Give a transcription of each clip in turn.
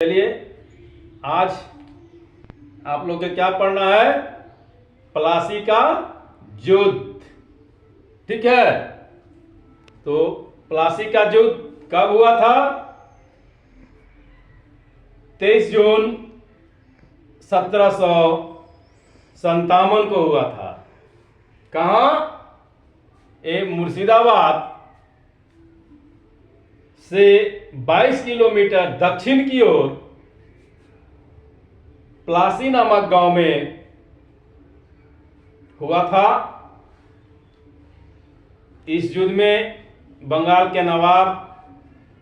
चलिए आज आप लोग को क्या पढ़ना है? प्लासी का युद्ध। ठीक है, तो प्लासी का युद्ध कब हुआ था? 23 जून 1757 को हुआ था। कहाँ? मुर्शिदाबाद से 22 किलोमीटर दक्षिण की ओर प्लासी नामक गांव में हुआ था। इस युद्ध में बंगाल के नवाब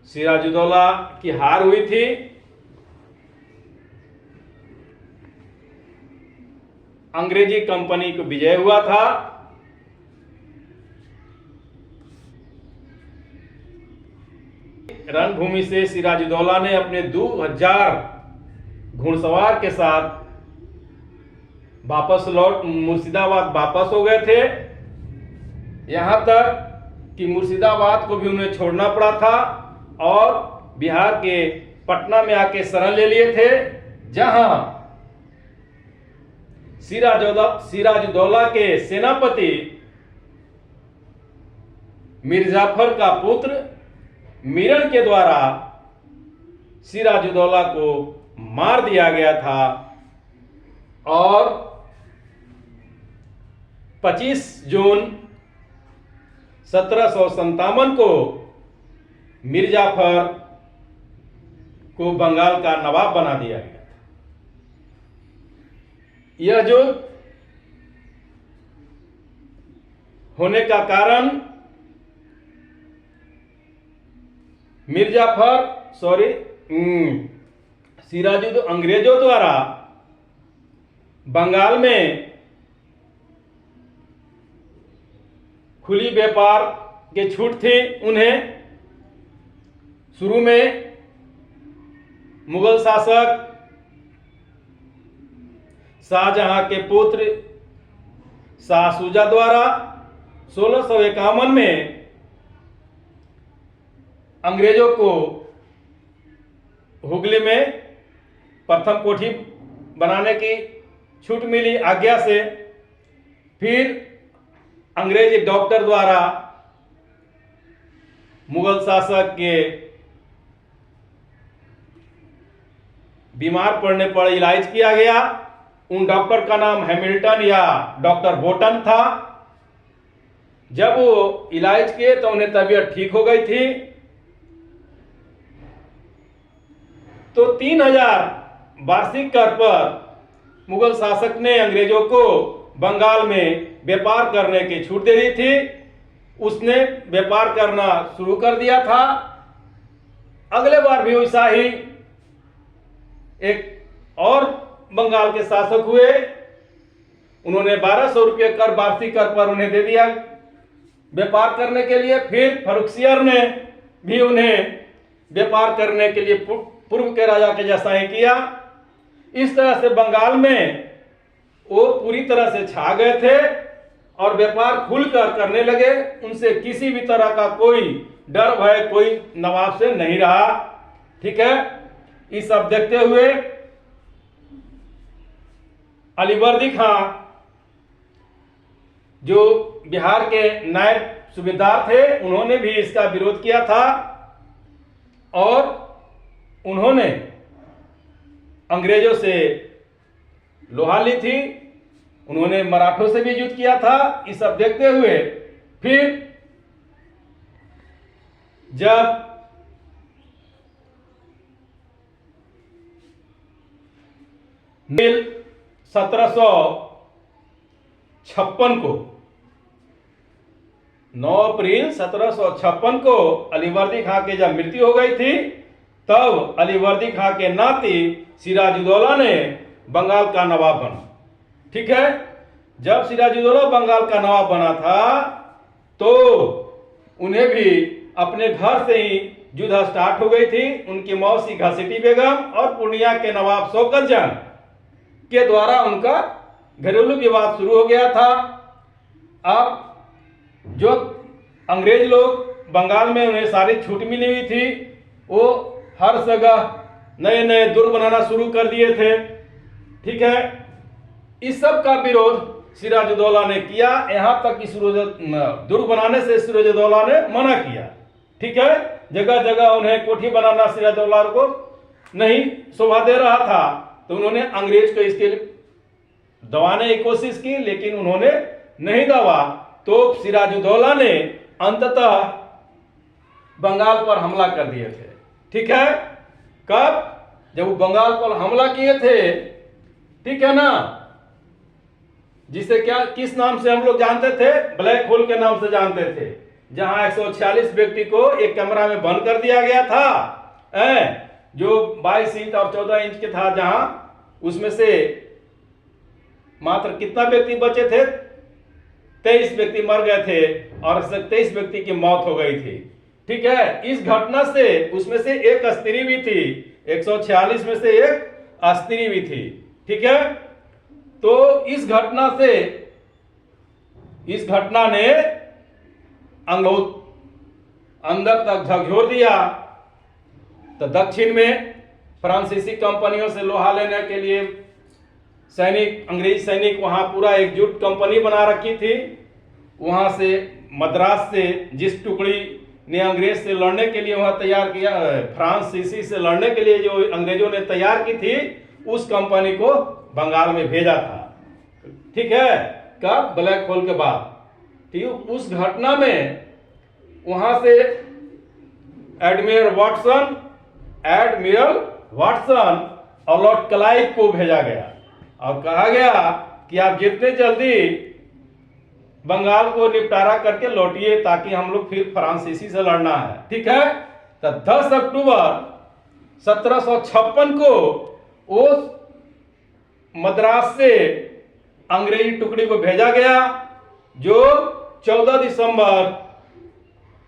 सिराजुद्दौला की हार हुई थी। अंग्रेजी कंपनी को विजय हुआ था। रणभूमि से सिराजुद्दौला ने अपने 2000 घुड़सवार के साथ मुर्शिदाबाद वापस हो गए थे। यहां तक कि मुर्शिदाबाद को भी उन्हें छोड़ना पड़ा था और बिहार के पटना में आके शरण ले लिए थे, जहां सिराजुद्दौला के सेनापति मीर जाफर का पुत्र मीरन के द्वारा सिराजुद्दौला को मार दिया गया था और 25 जून 1757 को मीर जाफर को बंगाल का नवाब बना दिया गया था। यह जो होने का कारण अंग्रेजों द्वारा बंगाल में खुली व्यापार के छूट थी। उन्हें शुरू में मुगल शासक शाहजहां के पुत्र शाह शुजा द्वारा 1651 में अंग्रेजों को हुगली में प्रथम कोठी बनाने की छूट मिली आज्ञा से। फिर अंग्रेजी डॉक्टर द्वारा मुगल शासक के बीमार पड़ने पर इलाज किया गया। उन डॉक्टर का नाम हैमिल्टन या डॉक्टर बोटन था। जब वो इलाज किए तो उन्हें तबीयत ठीक हो गई थी। तो 3000 वार्षिक कर पर मुगल शासक ने अंग्रेजों को बंगाल में व्यापार करने की छूट दे दी थी। उसने व्यापार करना शुरू कर दिया था। अगले बार भी वैसा ही एक और बंगाल के शासक हुए। उन्होंने 1200 रुपये कर वार्षिक कर पर उन्हें दे दिया व्यापार करने के लिए। फिर फर्रुखसियर ने भी उन्हें व्यापार करने के लिए पूर्व के राजा के जैसा ही किया। इस तरह से बंगाल में वो पूरी तरह से छा गए थे और व्यापार खुलकर करने लगे। उनसे किसी भी तरह का कोई डर भय कोई नवाब से नहीं रहा। ठीक है, ये सब देखते हुए अलीवर्दी खां जो बिहार के नायब सूबेदार थे, उन्होंने भी इसका विरोध किया था और उन्होंने अंग्रेजों से लोहा ली थी। उन्होंने मराठों से भी युद्ध किया था। ये सब देखते हुए फिर जब मिल 1756 को 9 अप्रैल 1756 को अलीवर्दी खां की जब मृत्यु हो गई थी, तब अलीवर्दी खां के नाती सिराजुद्दौला ने बंगाल का नवाब बना। ठीक है, जब सिराजुद्दौला बंगाल का नवाब बना था तो उन्हें भी अपने घर से ही युद्ध स्टार्ट हो गई थी। उनकी मौसी घसीटी बेगम और पूर्णिया के नवाब शौकत जंग के द्वारा उनका घरेलू विवाद शुरू हो गया था। अब जो अंग्रेज लोग बंगाल में उन्हें सारी छूट मिली हुई थी, वो हर जगह नए नए दुर्ग बनाना शुरू कर दिए थे। ठीक है, इस सब का विरोध सिराजुद्दौला ने किया। यहां तक कि दुर्ग बनाने से सिराजुद्दौला ने मना किया। ठीक है, जगह जगह उन्हें कोठी बनाना सिराजुद्दौला को नहीं शोभा दे रहा था, तो उन्होंने अंग्रेज को इसके लिए दबाने की कोशिश की, लेकिन उन्होंने नहीं दबा। तो सिराजुद्दौला ने अंततः बंगाल पर हमला कर दिए थे। ठीक है, कब? जब वो बंगाल पर हमला किए थे, ठीक है ना, जिसे क्या किस नाम से हम लोग जानते थे? ब्लैक होल के नाम से जानते थे, जहां 146 व्यक्ति को एक कमरा में बंद कर दिया गया था, जो 22 इंच और 14 इंच के था, जहां उसमें से मात्र कितना व्यक्ति बचे थे? 23 व्यक्ति मर गए थे और 23 व्यक्ति की मौत हो गई थी। ठीक है, इस घटना से उसमें से एक स्त्री भी थी, 146 में से एक स्त्री भी थी। ठीक है, तो इस घटना ने अंदर तक झकझोर दिया। तो दक्षिण में फ्रांसीसी कंपनियों से लोहा लेने के लिए अंग्रेज सैनिक वहां पूरा एकजुट कंपनी बना रखी थी। वहां से मद्रास से जिस टुकड़ी ने अंग्रेज से लड़ने के लिए वहां तैयार किया, फ्रांसीसी से लड़ने के लिए जो अंग्रेजों ने तैयार की थी, उस कंपनी को बंगाल में भेजा था। ठीक है, कब? ब्लैक होल के बाद। ठीक, उस घटना में वहां से एडमिरल वाटसन और लॉर्ड क्लाइव को भेजा गया और कहा गया कि आप जितने जल्दी बंगाल को निपटारा करके लौटिए, ताकि हम लोग फिर फ्रांसीसी से लड़ना है। ठीक है, तो 10 अक्टूबर 1756 को उस मद्रास से अंग्रेजी टुकड़ी को भेजा गया, जो 14 दिसंबर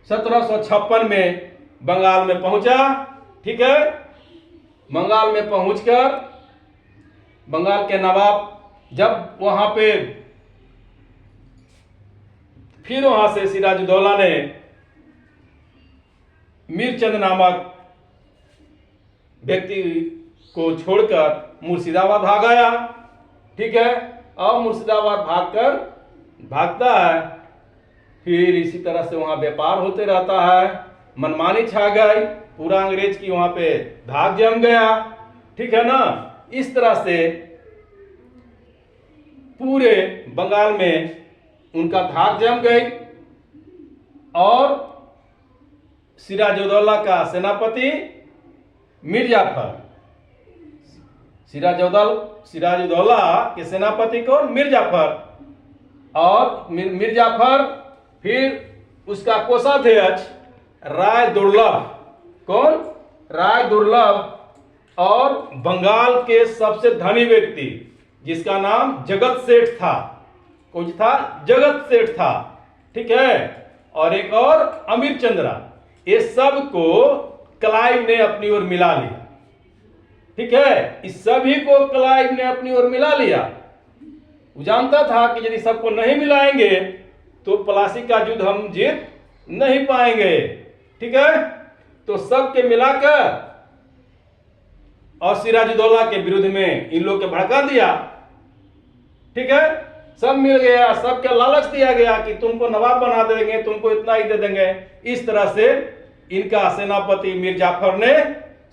1756 में बंगाल में पहुंचा। ठीक है, बंगाल में पहुंचकर बंगाल के नवाब जब वहां पे फिर वहां से सिराजुद्दौला ने मीरचंद नामक व्यक्ति को छोड़कर मुर्शिदाबाद भाग आया। ठीक है, और मुर्शिदाबाद भागता है, फिर इसी तरह से वहां व्यापार होते रहता है, मनमानी छा गई, पूरा अंग्रेज की वहां पे धाक जम गया। ठीक है ना, इस तरह से पूरे बंगाल में उनका धाक जम गई और सिराजुद्दौला का सेनापति सिराजुद्दौला के सेनापति कौन? मीरजाफर। और मीरजाफर फिर उसका कोषाध्यक्ष राय दुर्लभ। कौन? राय दुर्लभ। और बंगाल के सबसे धनी व्यक्ति जिसका नाम जगत सेठ था। कौन था? जगत सेठ था। ठीक है, और एक और अमीर चंद्रा। ये सब को क्लाइव ने अपनी ओर मिला लिया। ठीक है, इस सभी को क्लाइव ने अपनी ओर मिला लिया। वो जानता था कि यदि सबको नहीं मिलाएंगे तो प्लासी का युद्ध हम जीत नहीं पाएंगे। ठीक है, तो सबके मिलाकर और सिराजुद्दौला के विरुद्ध में इन लोग के भड़का दिया। ठीक है, सब मिल गया, सबके लालच दिया गया कि तुमको नवाब बना देंगे, तुमको इतना ही दे देंगे। इस तरह से इनका सेनापति मीर जाफर ने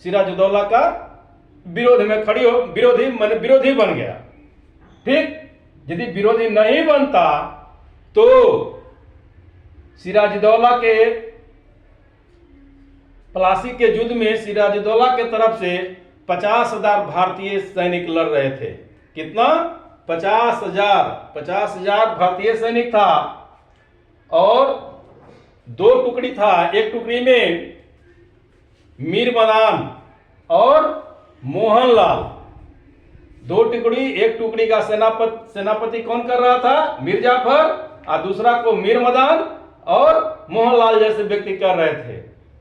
सिराजुद्दौला का विरोध में विरोधी बन गया। ठीक, यदि विरोधी नहीं बनता तो सिराजुद्दौला के प्लासी के युद्ध में सिराजुद्दौला के तरफ से 50,000 भारतीय सैनिक लड़ रहे थे। कितना? 50,000 भारतीय सैनिक था और दो टुकड़ी था। एक टुकड़ी में मीर मदान और मोहनलाल, दो टुकड़ी। एक टुकड़ी का सेनापति कौन कर रहा था? मीर जाफर, और दूसरा को मीर मदान और मोहनलाल जैसे व्यक्ति कर रहे थे।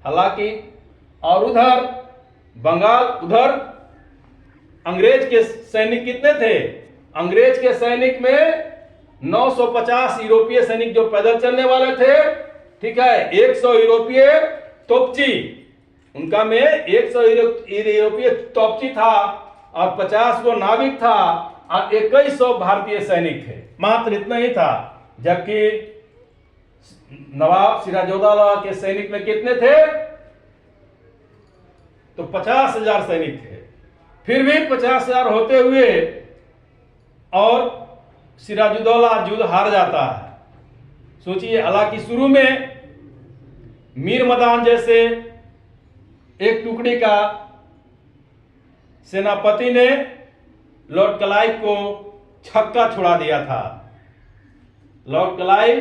हालांकि और उधर अंग्रेज के सैनिक कितने थे? अंग्रेज के सैनिक में 950 यूरोपीय सैनिक जो पैदल चलने वाले थे। ठीक है, 100 यूरोपीय तोपची उनका में 100 यूरोपीय तोपची था और 50 गो नाविक था और 2100 भारतीय सैनिक थे, मात्र इतना ही था। जबकि नवाब सिराजुद्दौला के सैनिक में कितने थे? तो 50,000 सैनिक थे। फिर भी 50,000 होते हुए और सिराजुद्दौला युद्ध हार जाता है। सोचिए, हालांकि शुरू में मीर मदान जैसे एक टुकड़ी का सेनापति ने लॉर्ड क्लाइव को छक्का छुड़ा दिया था। लॉर्ड क्लाइव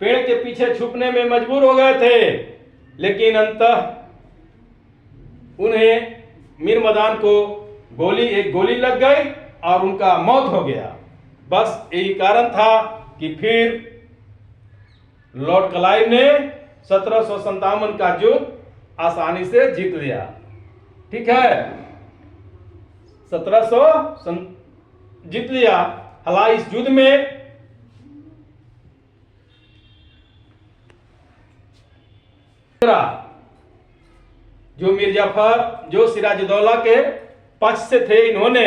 पेड़ के पीछे छुपने में मजबूर हो गए थे, लेकिन अंततः उन्हें मीर मदान को एक गोली लग गई और उनका मौत हो गया। बस यही कारण था कि फिर लॉर्ड क्लाइव ने 1757 का युद्ध आसानी से जीत लिया। ठीक है, 1700 जीत लिया। हालांकि इस युद्ध में जो मीर जाफर जो सिराजुद्दौला के पक्ष से थे, इन्होंने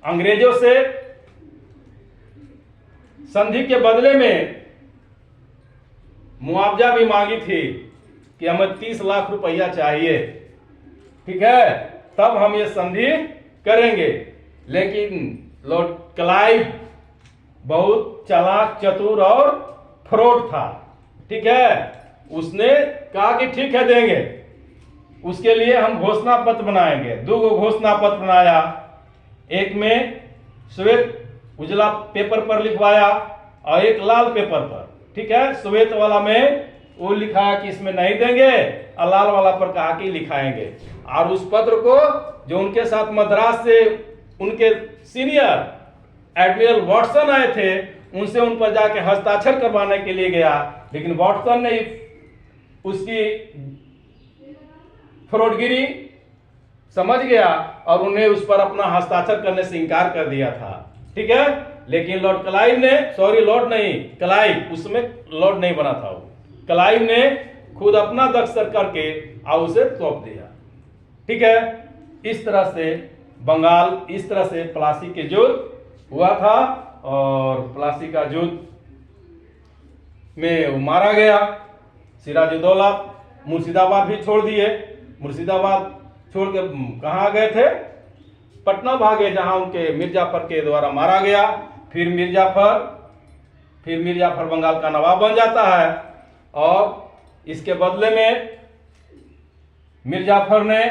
अंग्रेजों से संधि के बदले में मुआवजा भी मांगी थी कि हमें 30 लाख रुपया चाहिए। ठीक है, तब हम ये संधि करेंगे। लेकिन लॉर्ड क्लाइव बहुत चालाक, चतुर और फ्रॉड था। ठीक है, उसने कहा कि ठीक है, देंगे। उसके लिए हम घोषणा पत्र बनाएंगे। 2 घोषणा पत्र बनाया। एक में श्वेत उजला पेपर पर लिखवाया और एक लाल पेपर पर। ठीक है, श्वेत वाला में वो लिखा कि इसमें नहीं देंगे और लाल वाला पर कहा कि लिखाएंगे। और उस पत्र को जो उनके साथ मद्रास से उनके सीनियर एडमिरल वाटसन आए थे, उनसे उन पर जाके हस्ताक्षर करवाने के लिए गया, लेकिन वाटसन ने उसकी फ्रॉडगिरी समझ गया और उन्हें उस पर अपना हस्ताक्षर करने से इनकार कर दिया था। ठीक है, लेकिन लॉर्ड क्लाइव ने, सॉरी लॉर्ड नहीं, क्लाइव, उसमें लॉर्ड नहीं बना था वो, क्लाइव ने खुद अपना दस्तखत करके और उसे सौंप दिया। ठीक है, इस तरह से बंगाल, इस तरह से प्लासी के युद्ध हुआ था और प्लासी का युद्ध में वो मारा गया। सिराजुद्दौला मुर्शिदाबाद भी छोड़ दिए। मुर्शिदाबाद छोड़ के कहाँ गए थे? पटना भागे, जहां उनके मीर जाफर के द्वारा मारा गया। फिर मीर जाफर बंगाल का नवाब बन जाता है और इसके बदले में मीर जाफर ने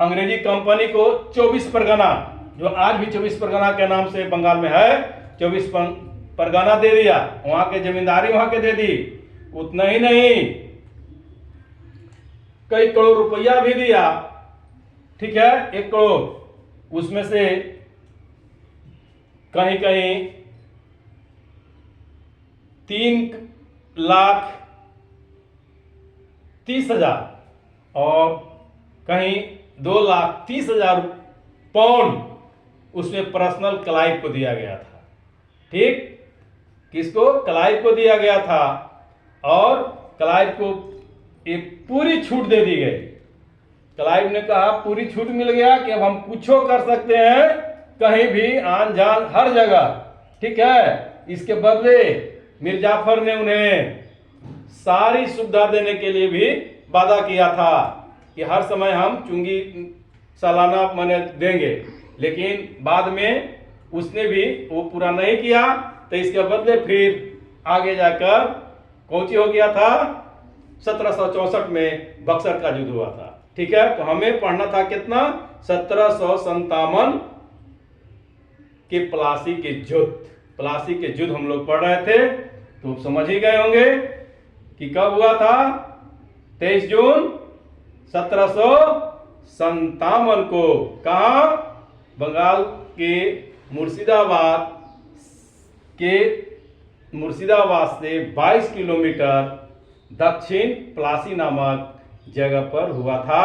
अंग्रेजी कंपनी को 24 परगना, जो आज भी 24 परगना के नाम से बंगाल में है, 24 परगना दे दिया। वहां के जमींदारी वहां के दे दी। उतना ही नहीं, कई करोड़ रुपया भी दिया। ठीक है, 1 करोड़, उसमें से कहीं कहीं 3,30,000 और कहीं 2,30,000 पाउंड उसमें पर्सनल क्लाइव को दिया गया था। ठीक, किसको? क्लाइव को दिया गया था और क्लाइव को एक पूरी छूट दे दी गई। क्लाइव ने कहा पूरी छूट मिल गया कि अब हम कुछ कर सकते हैं, कहीं भी, आन जान, हर जगह। ठीक है, इसके बदले मीर जाफर ने उन्हें सारी सुविधा देने के लिए भी वादा किया था कि हर समय हम चुंगी सालाना माने देंगे, लेकिन बाद में उसने भी वो पूरा नहीं किया। तो इसके बदले फिर आगे जाकर कौन सी हो गया था? 1764 में बक्सर का युद्ध हुआ था। ठीक है, तो हमें पढ़ना था कितना? 1757 के प्लासी के युद्ध। प्लासी के युद्ध हम लोग पढ़ रहे थे, तो समझ ही गए होंगे कि कब हुआ था? 23 जून 1757 को। कहा? बंगाल के मुर्शिदाबाद से 22 किलोमीटर दक्षिण प्लासी नामक जगह पर हुआ था,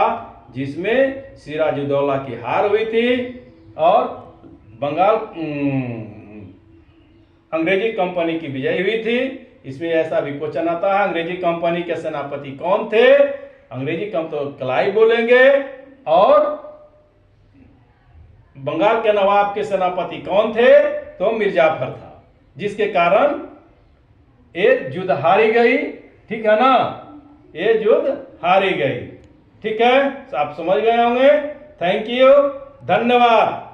जिसमें सिराजुद्दौला की हार हुई थी और बंगाल अंग्रेजी कंपनी की विजय हुई थी। इसमें ऐसा भी क्वेश्चन आता है, अंग्रेजी कंपनी के सेनापति कौन थे? अंग्रेजी कम तो क्लाइव बोलेंगे। और बंगाल के नवाब के सेनापति कौन थे? तो मिर्जाफर था, जिसके कारण ये युद्ध हारी गई। ठीक है ना, ये युद्ध हारी गई। ठीक है, आप समझ गए होंगे। थैंक यू, धन्यवाद।